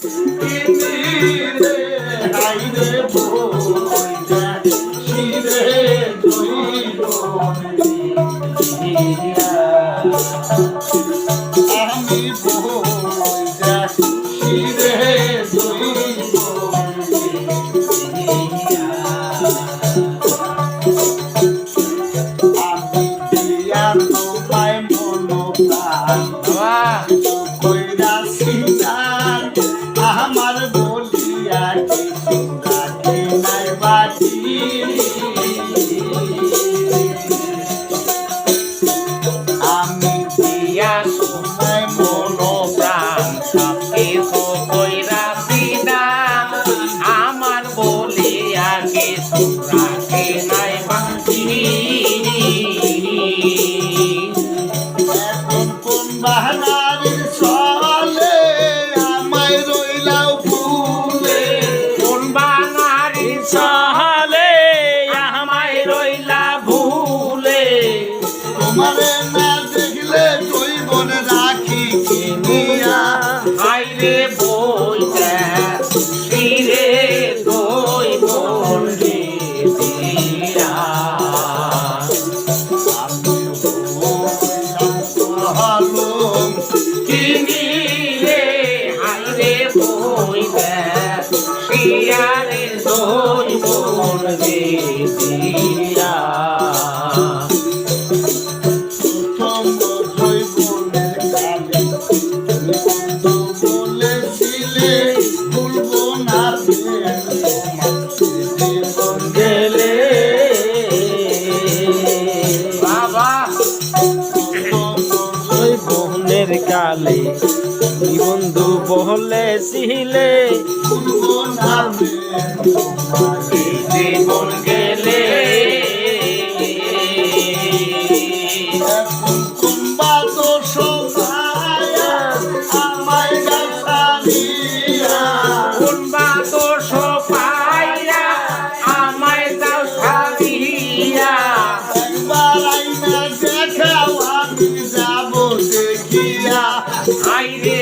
রে হাইরে বই যাচ্ছি রে দুই বন্ধুরা আমি বই যাচ্ছি রে দুই বন্ধুরা আমি দিয়া তোমায় মনোপ্রাণ কইরাছি তার আমার বলিয়া কিছু রাখে নাই বাটি আমি দিয়া তোমায় মনোপ্রাণ সব কিছু কইরাছি তার আমার বলিয়া কিছু রাখে নাই বাটি এখন কোন বাহানার চলে আমায় রইলাও ভুলে কোন বাঙালি সহলে আমায় রইলা ভুলে তোমারে না দেখলে তুই বনে রাখি কিনিয়া আইরে বইটা ফিরে দই বন্ধে দিয়া ভালো কিনি রে আইরে বইটা শিয়ারে দই বন্ধে দিয়া প্রথম বছর বনের কালে বন্ধু বলেছিলে ভুলবো না জীবন গেলে বাবা ওই বোনের কালে কি বন্ধু বলেছিলে ভুলবো না জীবন গেলে এখন কুম্বা তো সবাই আমায় গাছালিয়া কোনবা দোষ পাইয়া আমায় দাও ছাড়িয়া একবার আইনা দেখাও আমি যাব দেখিয়া আইরে